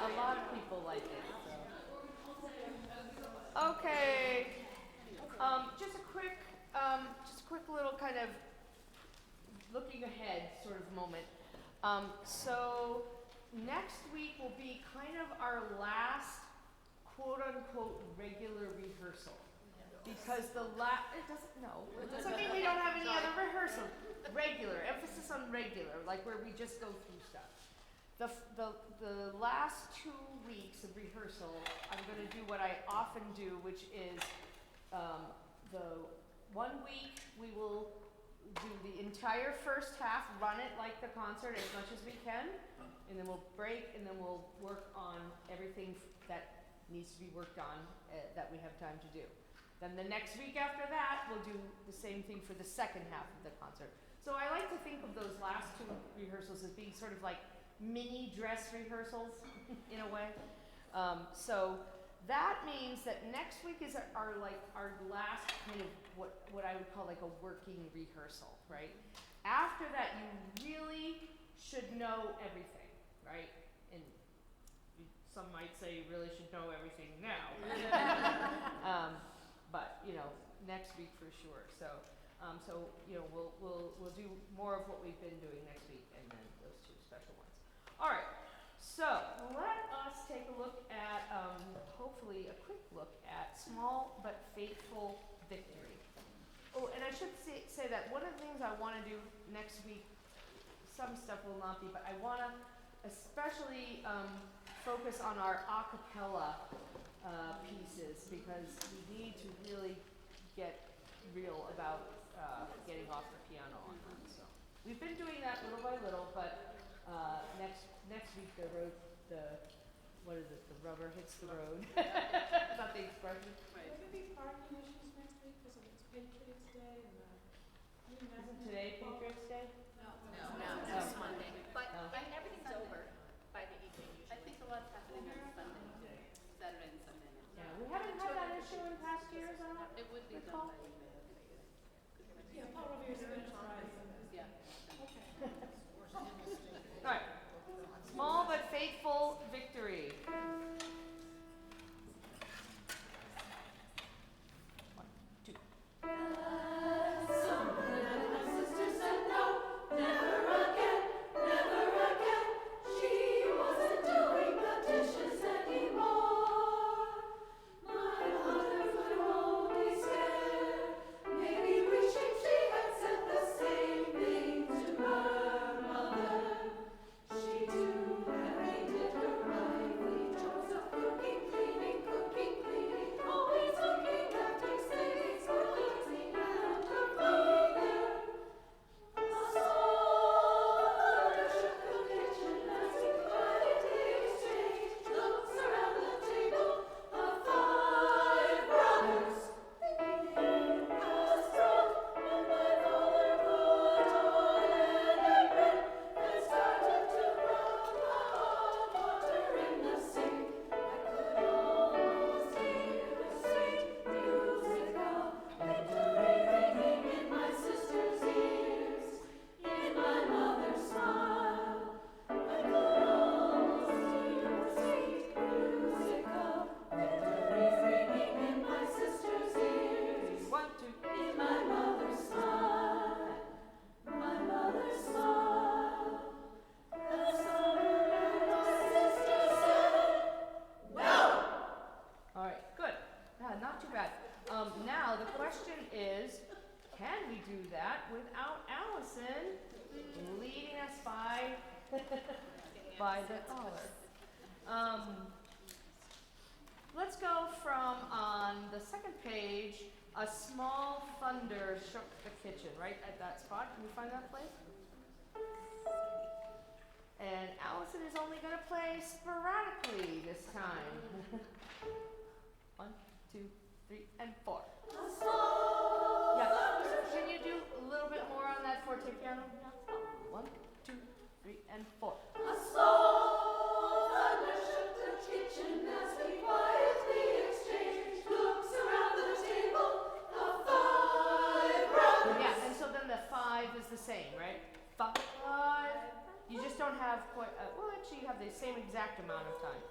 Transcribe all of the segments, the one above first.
A lot of people like it. So. Okay. Just a quick little kind of looking ahead sort of moment. So next week will be kind of our last quote unquote regular rehearsal. Because it doesn't, no, it doesn't mean we don't have any other rehearsal. Regular, emphasis on regular, like where we just go through stuff. The last 2 weeks of rehearsal, I'm going to do what I often do, which is the 1 week we will do the entire first half, run it like the concert as much as we can, and then we'll break, and then we'll work on everything that needs to be worked on that we have time to do. Then the next week after that, we'll do the same thing for the second half of the concert. So I like to think of those last 2 rehearsals as being sort of like mini dress rehearsals in a way. So that means that next week is our last kind of what I would call like a working rehearsal, right? After that, you really should know everything, right? And some might say you really should know everything now. But next week for sure. So we'll do more of what we've been doing next week, and then those 2 special ones. All right. So let us take a look at, hopefully a quick look at small but faithful victory. Oh, and I should say that one of the things I want to do next week, some stuff will not be, but I want to especially focus on our a cappella pieces, because we need to really get real about getting off the piano on that. So we've been doing that little by little, but next week the rubber hits the road. Is that the expression? Right. Will there be parking issues next week because it's Patriots Day and Isn't today Patriots Day? No, it's Monday. But everything's over by the evening usually. I think a lot's happening on Sunday, Saturday and Sunday. Yeah, we haven't had that issue in past years, I don't It would be recall. done by email. Yeah, part of your finish Friday. Yeah. Okay. All right. Small but faithful victory. 1, 2. Now the question is, can we do that without Allison leading us by the collar? Let's go from on the second page, a small thunder shook the kitchen, right at that spot. Can we find that place? And Allison is only going to play sporadically this time. 1, 2, 3, and 4. Yeah. Can you do a little bit more on that forte piano? 1, 2, 3, and 4. A small thunder shook the kitchen as we quietly exchanged looks around the table. The 5 brothers. Yeah, and so then the 5 is the same, right? 5. You just don't have quite. Well, actually, you have the same exact amount of time.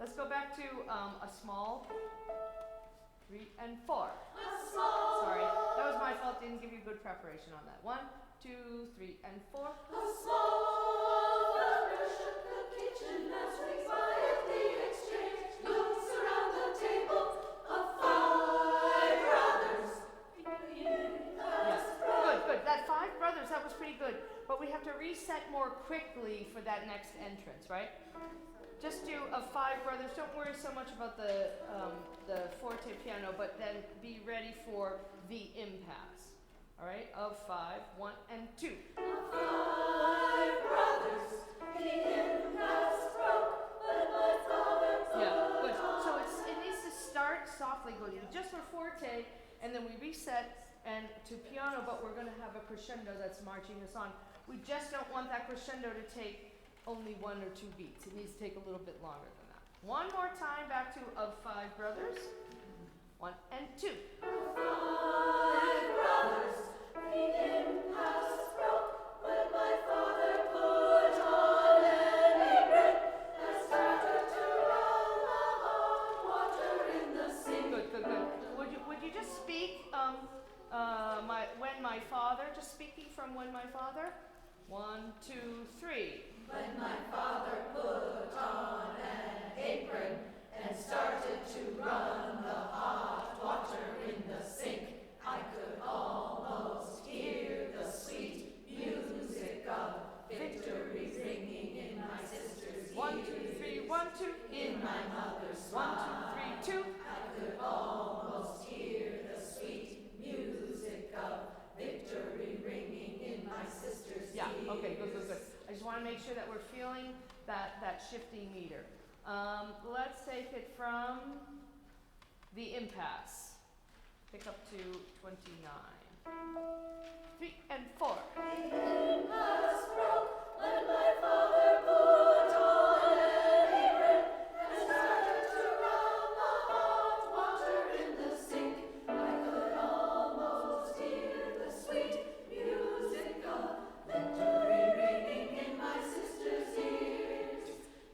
Let's go back to a small, 3 and 4. Sorry, that was my fault. Didn't give you good preparation on that. 1, 2, 3, and 4. A small flounder shook the kitchen as we quietly exchanged looks around the table of 5 brothers. Yes, good. That 5 brothers, that was pretty good. But we have to reset more quickly for that next entrance, right? Just do a 5 brothers. Don't worry so much about the forte piano, but then be ready for the impasse. All right, of 5, 1 and 2. 5 brothers, the impasse broke, but my father Yeah, good. So it needs to start softly, going just for forte, and then we reset and to piano, but we're going to have a crescendo that's marching us on. We just don't want that crescendo to take only 1 or 2 beats. It needs to take a little bit longer than that. One more time, back to of 5 brothers. 1 and 2. 5 brothers, the impasse broke, but my father put on an apron and started to run the hot water in the sink. Good. Would you just speak when my father, just speaking from when my father? 1, 2, 3. When my father put on an apron and started to run the hot water in the sink, I could almost hear the sweet music of victory ringing in my sister's ears. 1, 2, 3, 1, 2. In my mother's 1, smile, 2, 3, 2. I could almost hear the sweet music of victory ringing in my sister's Yeah, ears. okay, good. I just want to make sure that we're feeling that shifting meter. Let's take it from the impasse. Pick up to 29. 3 and 4. The impasse broke when my father put on an apron and started to run the hot water in the sink. I could almost hear the sweet music of victory ringing in my sister's ears.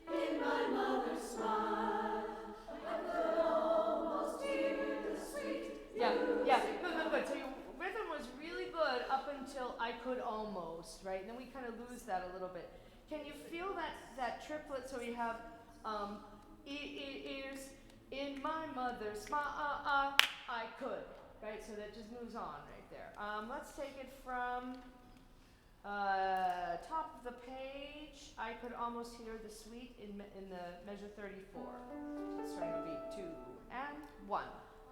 In my mother's smile, I could almost hear the sweet Yeah, music. good. So your rhythm was really good up until I could almost, right? And then we kind of lose that a little bit. Can you feel that triplet? So you have ears in my mother's smile, I could, right? So that just moves on right there. Let's take it from top of the page. I could almost hear the sweet in the measure 34. Starting to beat 2 and 1.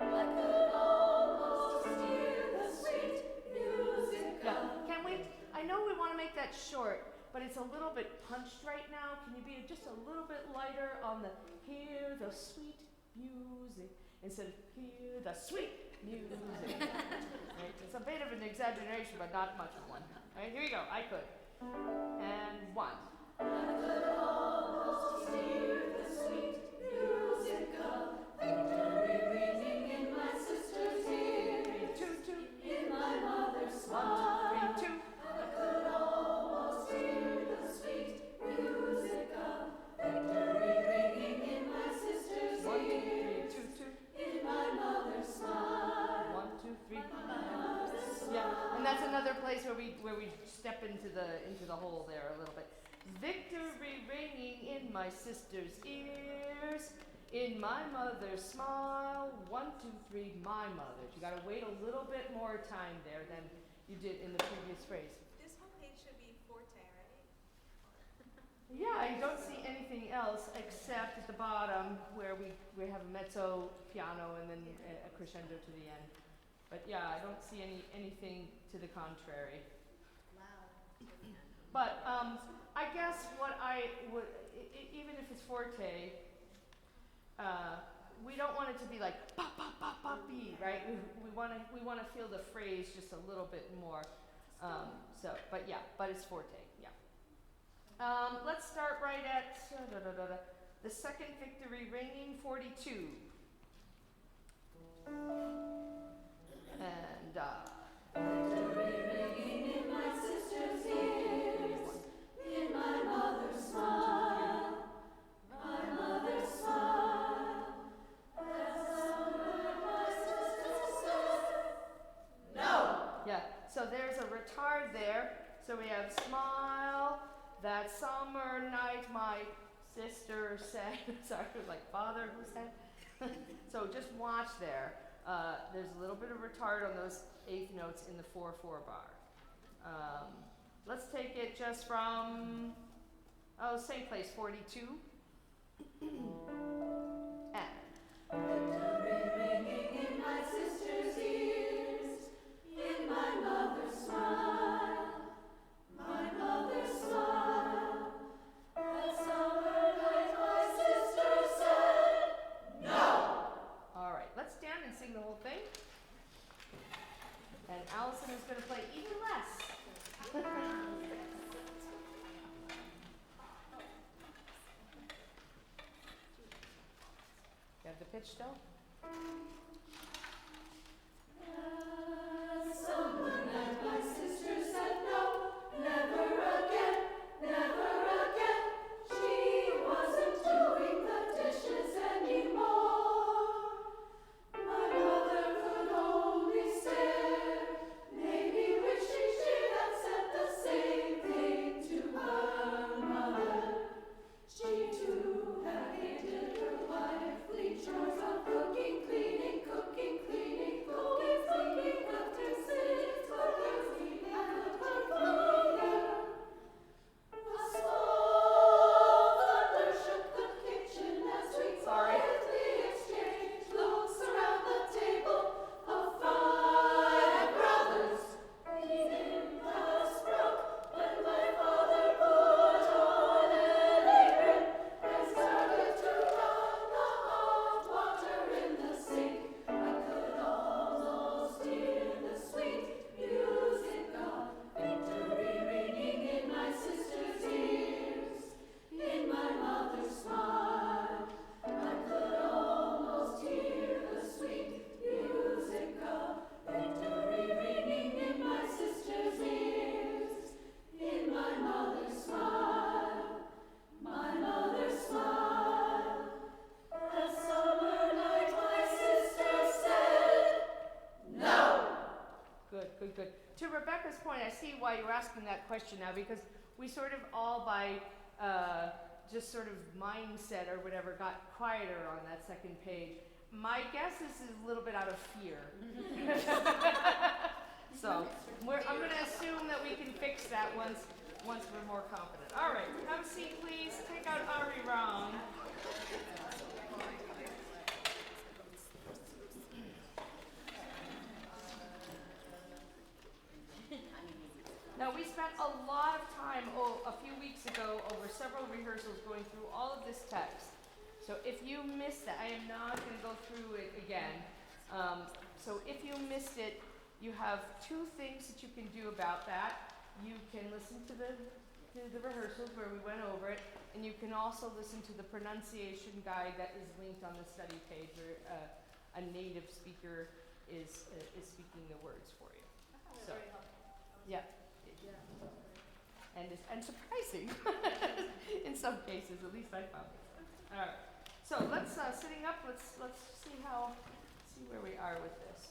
I could almost hear the sweet music Yeah. of. Can we? I know we want to make that short, but it's a little bit punched right now. Can you be just a little bit lighter on the hear the sweet music instead of hear the sweet music? Right? It's a bit of an exaggeration, but not much of one. All right, here we go. I could. And 1. I could almost hear the sweet music of victory ringing in my sister's ears. 2, 2. In my mother's 1, smile, 2, 3, 2. I could almost hear the sweet music of victory ringing in my sister's 1, 2, 3, ears. 2, 2. In my mother's smile, 1, 2, 3. my mother's smile. Yeah, and that's another place where we step into the hole there a little bit. Victory ringing in my sister's ears, in my mother's smile. 1, 2, 3, my mother's. You got to wait a little bit more time there than you did in the previous phrase. This whole page should be forte, right? Yeah, I don't see anything else except at the bottom where we have a mezzo piano and then a crescendo to the end. But yeah, I don't see anything to the contrary. But I guess what I would, even if it's forte, we don't want it to be like pop pop pop pop beat, right? We want to feel the phrase just a little bit more. But it's forte, yeah. Let's start right at the second victory ringing, 42. And Victory ringing in my sister's ears, in my mother's smile. sister said, sorry, it was like father who said. So just watch there. There's a little bit of retard on those eighth notes in the 4/4 bar. Let's take it just from, same place, 42. And. Ringing in my sister's ears, in my mother's smile, my mother's smile. That summer night my sister said, no! All right, let's stand and sing the whole thing. And Allison is going to play even less. You have the pitch still? Summer night my sister said no, never again, never again. She wasn't doing the dishes anymore. My mother could only stare, maybe wishing she had said the same thing to her mother. She too had hated her wifely chores of cooking, cleaning, cooking, cleaning, cooking, cleaning, after six, cooking, cleaning, and the cleaner. A small thunder shook the kitchen as we quietly exchanged looks around the table of 5 brothers. The impasse broke when my father put on an apron and started to run the hot water in the sink. I could almost hear the sweet music of victory ringing in my sister's ears, in my mother's smile. I could almost hear the sweet music of victory ringing in my sister's ears, in my mother's smile, my mother's smile. That summer night my sister said, no! Good, good, good. To Rebecca's point, I see why you're asking that question now, because we sort of all by just sort of mindset or whatever got quieter on that second page. My guess is a little bit out of fear. So I'm going to assume that we can fix that once we're more confident. All right, have a seat, please. Take out Ari Ram. Now, we spent a lot of time a few weeks ago over several rehearsals going through all of this text. So if you missed that, I am not going to go through it again. So if you missed it, you have 2 things that you can do about that. You can listen to the rehearsals where we went over it, and you can also listen to the pronunciation guide that is linked on the study page, where a native speaker is speaking the words for you. So, yeah. And surprising in some cases, at least I found. All right. So let's sitting up. Let's see where we are with this.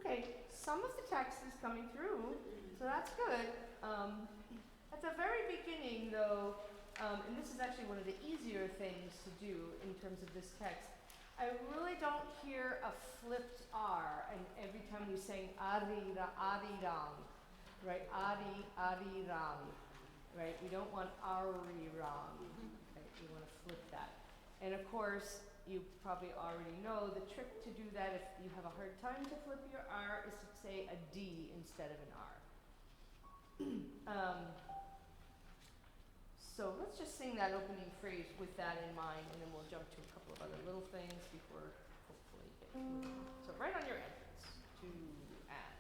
Okay, some of the text is coming through, so that's good. At the very beginning, though, and this is actually one of the easier things to do in terms of this text, I really don't hear a flipped R, and every time we sing Ari-Ram, right? Ari-Ram, right? We don't want Ari-Ram, right? We want to flip that. And of course, you probably already know the trick to do that if you have a hard time to flip your R is to say a D instead of an R. So let's just sing that opening phrase with that in mind, and then we'll jump to a couple of other little things before hopefully getting moving. So right on your entrance, to and.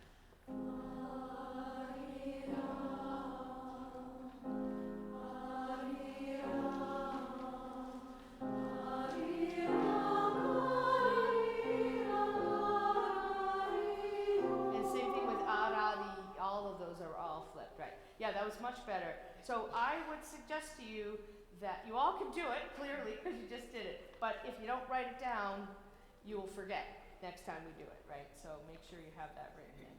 And same thing with arari, all of those are all flipped, right? Yeah, that was much better. So I would suggest to you that you all can do it, clearly, because you just did it. But if you don't write it down, you will forget next time we do it, right? So make sure you have that written in.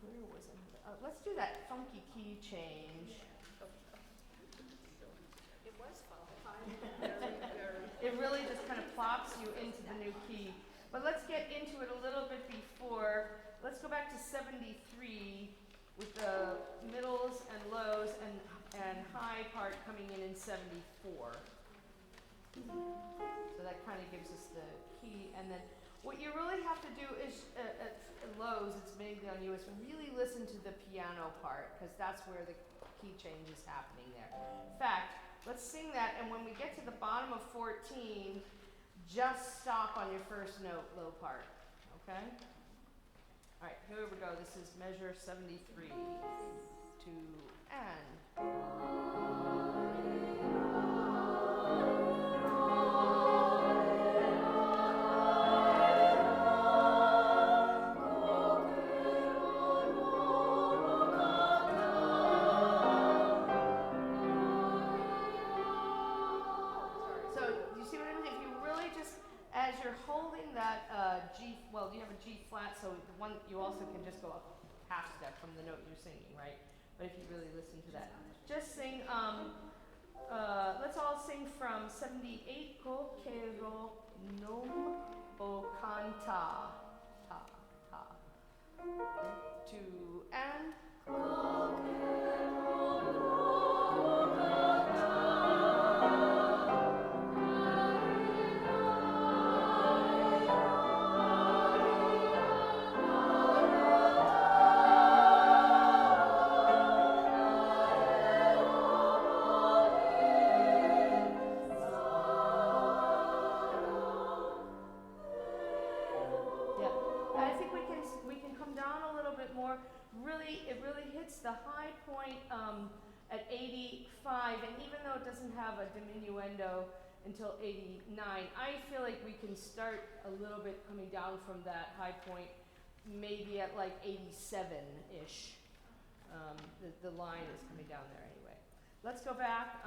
Where was it? Let's do that funky key change. It was fun. It really just kind of plops you into the new key. But let's get into it a little bit before. Let's go back to 73 with the middles and lows and high part coming in 74. So that kind of gives us the key. And then what you really have to do is, at lows, it's mainly on you, is really listen to the piano part, because that's where the key change is happening there. In fact, let's sing that, and when we get to the bottom of 14, just stop on your first note, low part, okay? All right, here we go. This is measure 73, to and. G, well, you have a G flat, so the one you also can just go up half step from the note you're singing, right? But if you really listen to that, just sing. Let's all sing from 78. Ko kero nom o kanta ta ta. To and. Ko kero nom o kanta. It really hits the high point at 85, and even though it doesn't have a diminuendo until 89, I feel like we can start a little bit coming down from that high point, maybe at like 87-ish. The line is coming down there anyway. Let's go back.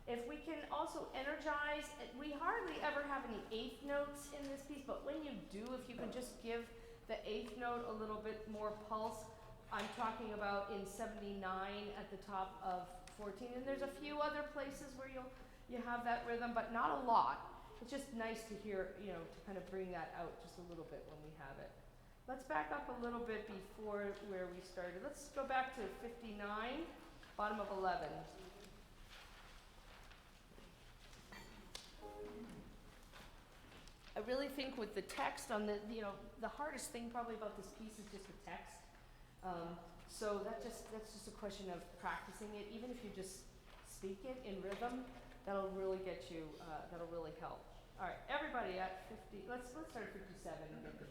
If we can also energize, we hardly ever have any eighth notes in this piece, but when you do, if you can just give the eighth note a little bit more pulse. I'm talking about in 79 at the top of 14, and there's a few other places where you have that rhythm, but not a lot. It's just nice to hear, to kind of bring that out just a little bit when we have it. Let's back up a little bit before where we started. Let's go back to 59, bottom of 11. I really think with the text on the hardest thing probably about this piece is just the text. So that's just a question of practicing it. Even if you just speak it in rhythm, that'll really get you. That'll really help. All right, everybody at 50. Let's start at 57 and get the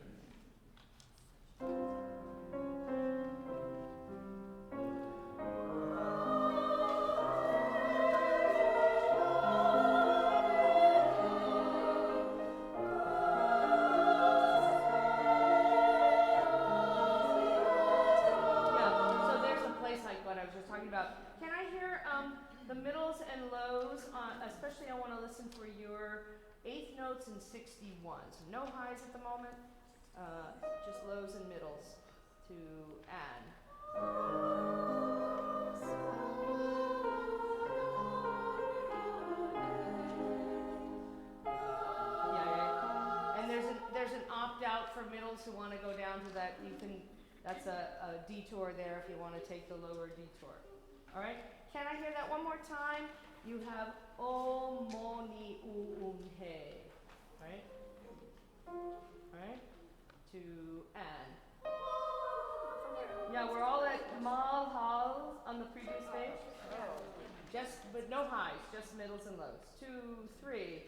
about. Can I hear the middles and lows, especially I want to listen for your eighth notes and 61. So no highs at the moment, just lows and middles to Anne. Yeah. And there's an opt out for middles who want to go down to that. That's a detour there if you want to take the lower detour. All right. Can I hear that one more time? You have o moni he. Right? Right? To Anne. Yeah, we're all at mal hal on the previous page. Just but no highs, just middles and lows. 2, 3.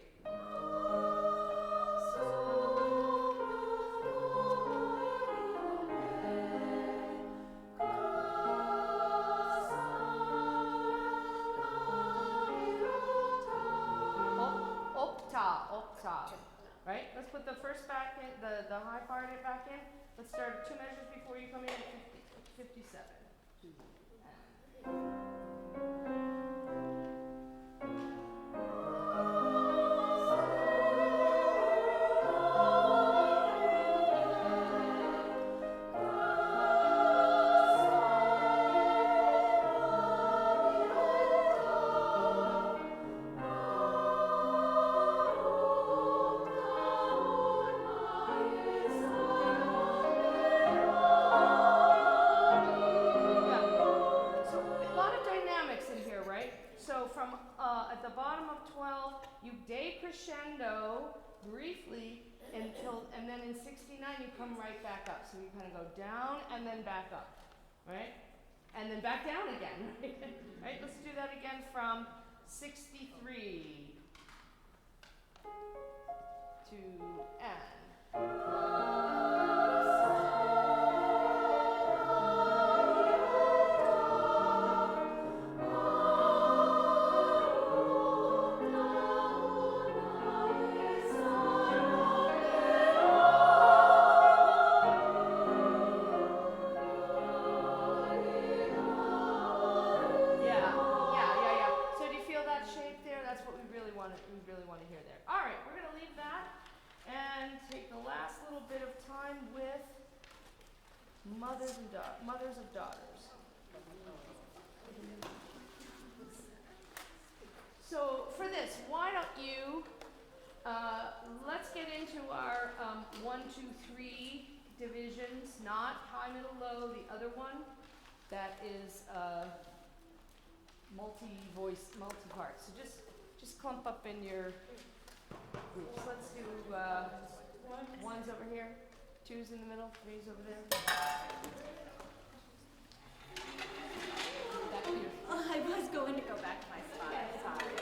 Opta. Right? Let's put the first back in, the high part back in. Let's start 2 measures before you come in at 57. 2, at the bottom of 12, you decrescendo briefly and then in 69 you come right back up. So you kind of go down and then back up, right? And then back down again, right? Let's do that again from 63 to N. Want to hear there. All right, we're going to leave that and take the last little bit of time with mothers of daughters. So for this, why don't you let's get into our 1, 2, 3 divisions, not high, middle, low. The other one that is multi-voice, multi-part. So just clump up in your groups. Let's do 1's over here, 2's in the middle, 3's over there. I was going to go back to my spot. Sorry.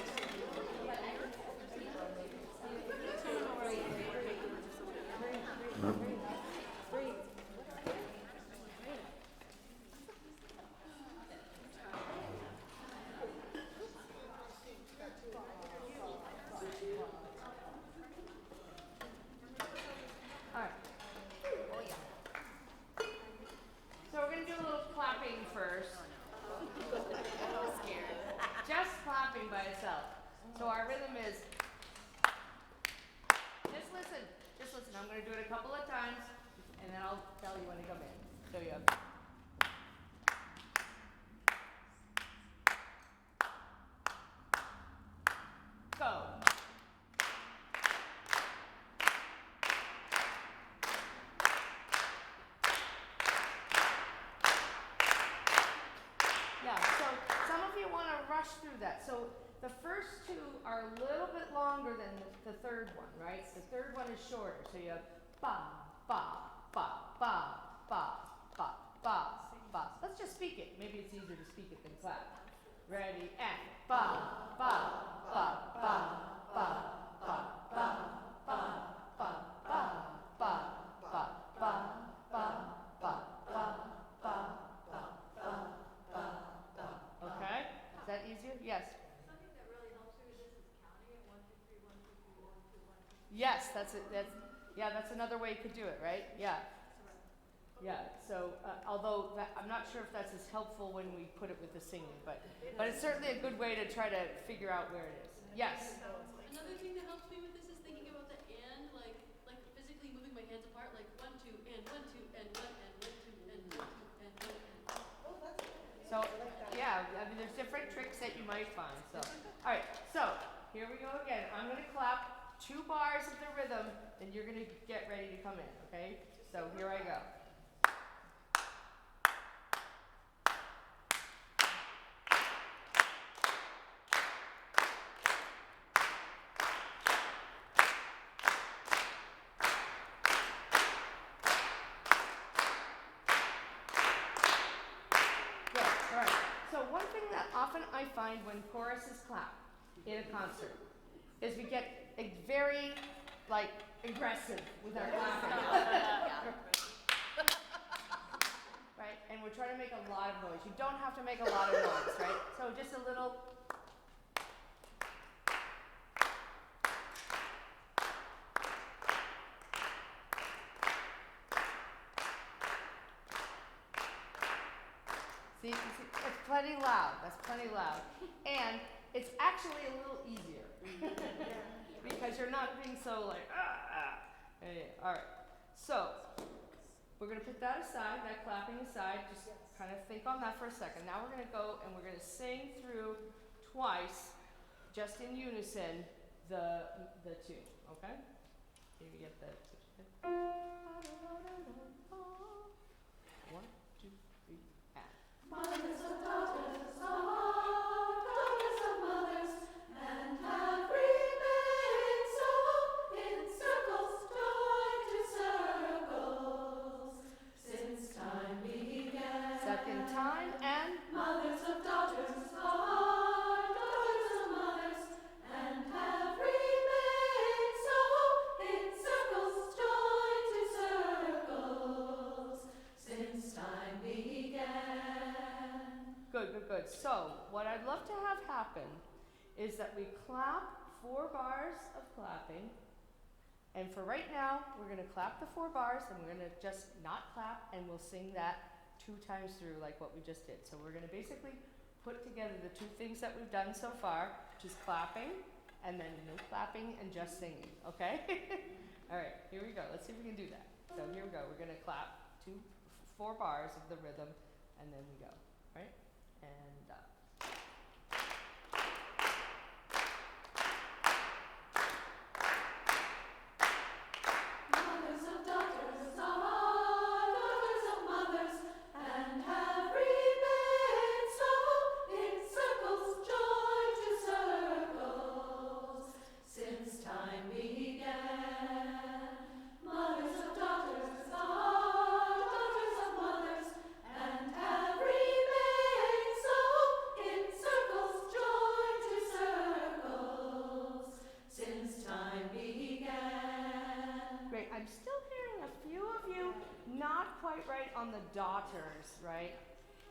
So our rhythm is, just listen. I'm going to do it a couple of times, and then I'll tell you when to come in. So you have. Go. Yeah, so some of you want to rush through that. So the first 2 are a little bit longer than the third one, right? The third one is shorter. So you have ba, ba, ba, ba, ba, ba, ba, ba. Let's just speak it. Maybe it's easier to speak it than clap. Ready, and ba, ba, ba, ba, ba, ba, ba, ba, ba, ba, ba, ba, ba, ba, ba, ba, ba. Okay? Is that easier? Yes. Yes, that's it. That's another way you could do it, right? Yeah. So, although I'm not sure if that's as helpful when we put it with the singing, but it's certainly a good way to try to figure out where it is. Yes. Another thing that helps me with this is the mean, there's different tricks that you might find. So, all right. So here we go again. I'm gonna clap 2 bars of the rhythm, and you're gonna get ready to come in. Okay? So here I go. Good. All right. So one thing that often I find when choruses clap in a concert is we get very like aggressive with our clapping. Right? And we're trying to make a lot of noise. You don't have to make a lot of noise, right? So just a little. See, it's plenty loud. That's plenty loud. And it's actually a little easier. Because you're not being so like, Okay, all right. So, we're going to put that aside, that clapping aside. Just kind of think on that for a second. Now we're going to go and we're going to sing through twice, just in unison, the tune. Okay? Can you get that? 1, 2, 3, and. Mothers of daughters are daughters of mothers, and have remained so in circles joined to circles since time began. Second time, and. Mothers of daughters are daughters of mothers, and have remained so in circles joined to circles since time began. Good, good, good. So, what I'd love to have happen is that we clap 4 bars of clapping. And for right now, we're going to clap the 4 bars, and we're going to just not clap, and we'll sing that 2 times through like what we just did. So we're going to basically put together the 2 things that we've done so far, which is clapping, and then no clapping and just singing, okay? All right, here we go. Let's see if we can do that. So here we go. We're going to clap 4 bars of the rhythm, and then we go, right? And Mothers of daughters are daughters of mothers, and have remained so in circles joined to circles since time began. Mothers of daughters are daughters of mothers, and have remained so in circles joined to circles since time began. great. I'm still hearing a few of you not quite right on the daughters, right?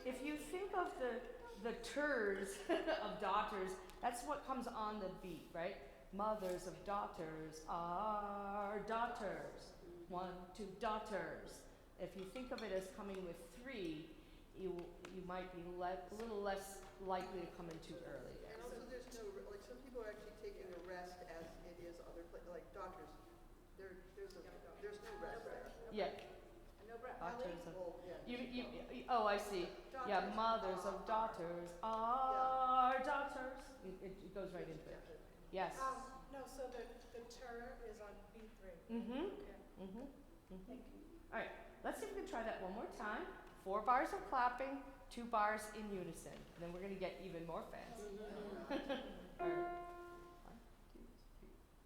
If you think of the ters of daughters, that's what comes on the beat, right? Mothers of daughters are daughters. 1, 2, daughters. If you think of it as coming with 3, you might be a little less likely to come in too early. And also there's no, like some people are actually taking a rest as it is other places, like doctors. There's no rest there. Yeah. No breath. Daughters of, Well, yeah. oh, I see. Yeah, mothers of daughters are daughters. It goes right into it. Yes. No, so the tur is on B3. Mm-hmm. Okay. Mm-hmm. Mm-hmm. Thank you. All right. Let's see if we can try that one more time. 4 bars of clapping, 2 bars in unison. And then we're going to get even more fancy. All right. 1, 2, 3, and.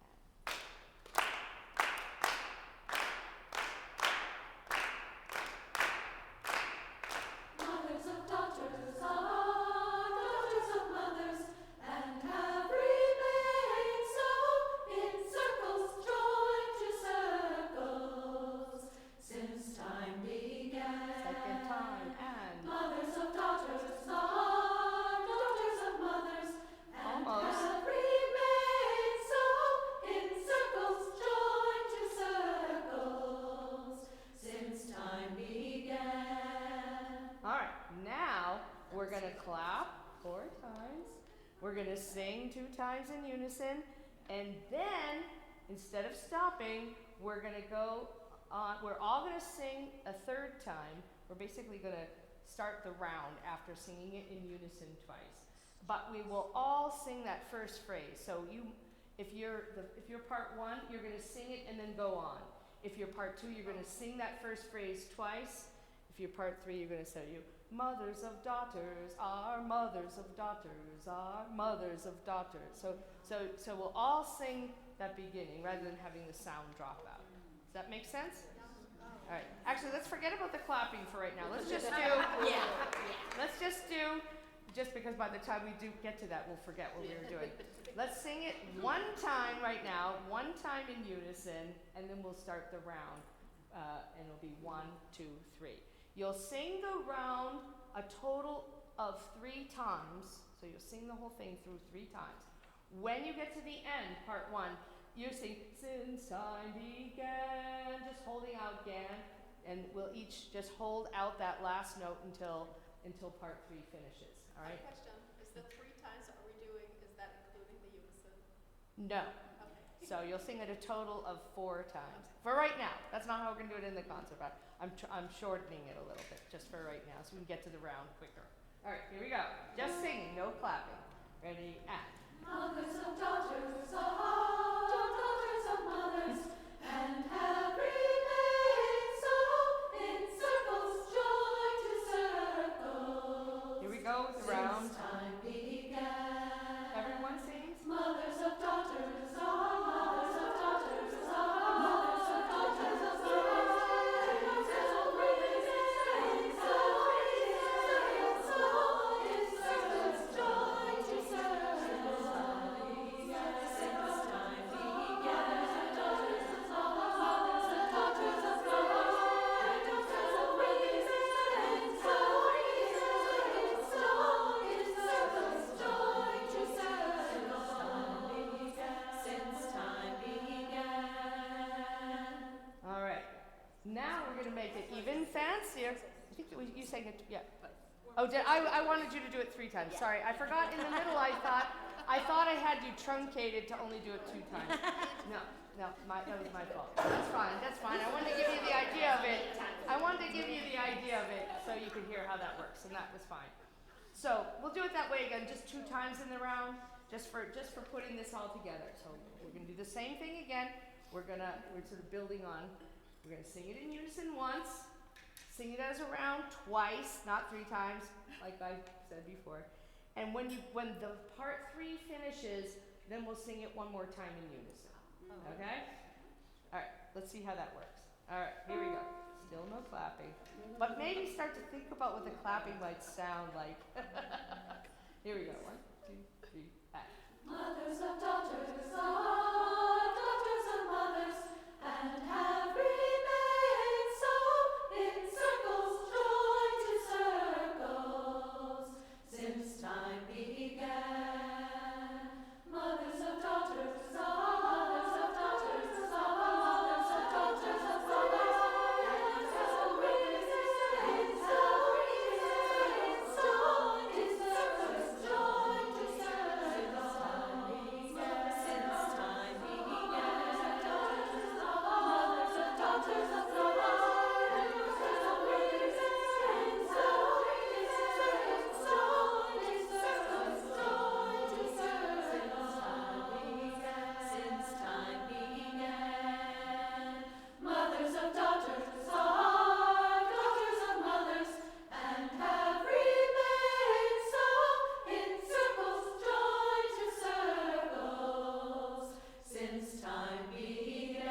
Mothers of daughters are daughters of mothers, and have remained so in circles joined to circles since time began. Second time, and. Mothers of daughters are daughters of mothers, and Almost. have remained so in circles joined to circles since time began. All right. Now we're going to clap 4 times. We're going to sing 2 times in unison. And then, instead of stopping, we're going to go on. We're all going to sing a 3rd time. We're basically going to start the round after singing it in unison twice. But we will all sing that first phrase. So if you're part one, you're going to sing it and then go on. If you're part two, you're going to sing that first phrase twice. If you're part three, you're going to say, mothers of daughters are mothers of daughters are mothers of daughters. So we'll all sing that beginning rather than having the sound drop out. Does that make sense? All right. Actually, let's forget about the clapping for right now. Let's just do. Let's just do. Just because by the time we do get to that, we'll forget what we were doing. Let's sing it one time right now, one time in unison, and then we'll start the round. And it'll be 1, 2, 3. You'll sing the round a total of 3 times. So you'll sing the whole thing through 3 times. When you get to the end, part 1, you sing, since time began, just holding out again. And we'll each just hold out that last note until part 3 finishes. All right? Question, is the 3 times that we're doing, is that including the unison? No. Okay. So you'll sing it a total of 4 times. For right now. That's not how we're going to do it in the concert, but I'm shortening it a little bit just for right now so we can get to the round quicker. All right, here we go. Just singing, no clapping. Ready, and. Mothers of daughters are daughters of mothers, and have remained so in circles, joy to circles. Here we go with the round. Since time began. Everyone sings. Mothers of daughters are mothers of daughters are mothers of daughters of daughters. All right. Now we're going to make it even fancier. I think you sang it, yeah. Oh, I wanted you to do it 3 times. Sorry, I forgot in the middle. I thought I had you truncated to only do it 2 times. No, that was my fault. That's fine. I wanted to give you the idea of it. So you could hear how that works, and that was fine. So we'll do it that way again, just 2 times in the round, just for putting this all together. So we're gonna do the same thing again. We're sort of building on. We're gonna sing it in unison once. Sing it as a round twice, not 3 times, like I said before. And when the part 3 finishes, then we'll sing it one more time in unison. Okay? All right, let's see how that works. All right, here we go. Still no clapping. But maybe start to think about what the clapping might sound like. Here we go. 1, 2, 3, and. Mothers of daughters are daughters of mothers, and have remained so in circles, joy to circles, since time began. Mothers of daughters are mothers of daughters are mothers of daughters of mothers, and have remained so in circles, joy to circles. Since time began, mothers of daughters of mothers, and have remained so in circles, joy to circles. Since time began, mothers of daughters are daughters of mothers, and have remained so in circles, joy to circles, since time began.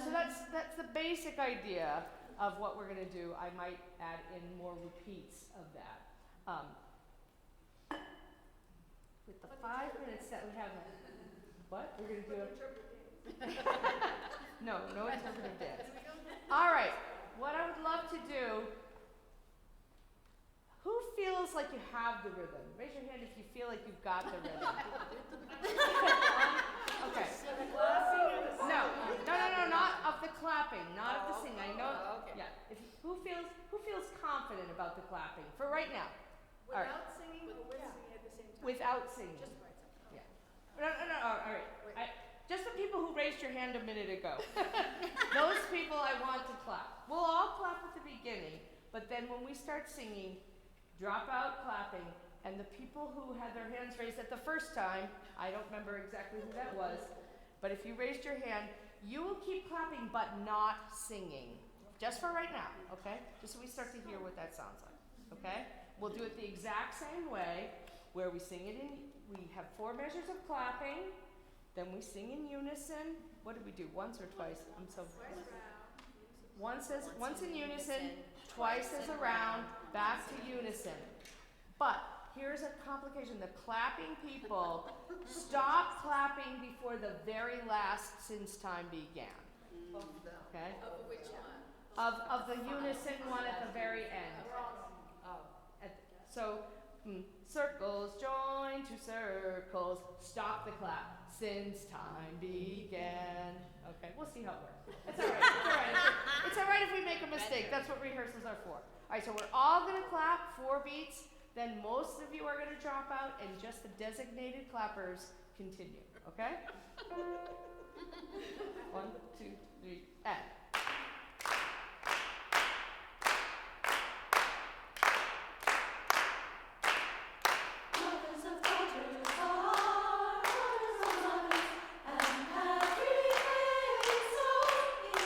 So that's the basic idea of what we're going to do. I might add in more repeats of that. With the 5 minutes that we have, what? We're going to do it. No interpretive dance. All right, what I would love to do, who feels like you have the rhythm? Raise your hand if you feel like you've got the rhythm. Okay. No, not of the clapping, not of the singing. I know. Yeah. Who feels confident about the clapping for right now? All right. Without singing or with singing at the same time? Without singing. Just by itself. Yeah. No. All right. Just the people who raised your hand a minute ago. Those people I want to clap. We'll all clap at the beginning, But then when we start singing, drop out clapping, and the people who had their hands raised at the first time, I don't remember exactly who that was, but if you raised your hand, you will keep clapping but not singing. Just for right now, okay? Just so we start to hear what that sounds like, okay? We'll do it the exact same way, where we sing it in, we have 4 measures of clapping, then we sing in unison. What did we do, once or twice? Once in unison, twice as a round, back to unison. But here's a complication. The clapping people stop clapping before the very last since time began. Okay? Of which one? Of the unison one at the very end. So, circles join to circles, stop the clap since time began. Okay, we'll see how it works. It's all right. It's all right. It's all right if we make a mistake. That's what rehearsals are for. All right, so we're all gonna clap 4 beats. Then most of you are gonna drop out, and just the designated clappers continue. Okay? 1, 2, 3, and. Mothers of daughters are daughters of mothers, and have remained so in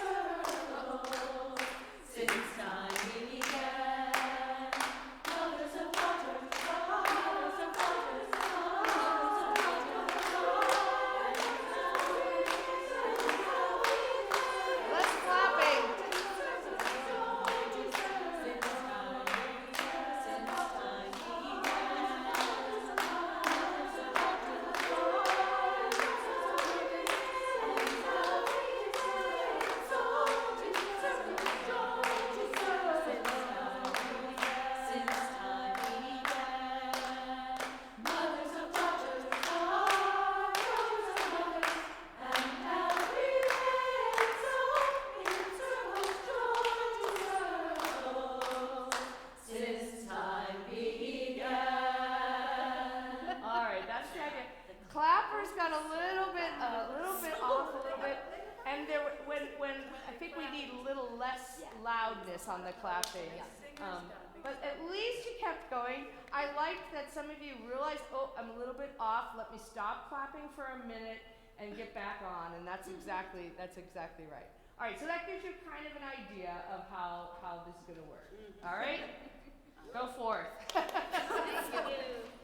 circles since time began. Mothers of daughters are mothers of daughters are mothers of daughters Less clapping. All right, that's the idea. Clappers got a little bit off a little bit, and there when I think we need a little less loudness on the clapping. But at least you kept going. I liked that some of you realized, oh, I'm a little bit off. Let me stop clapping for a minute and get back on, and that's exactly right. All right, so that gives you kind of an idea of how this is going to work. All right, go forth. Thank you.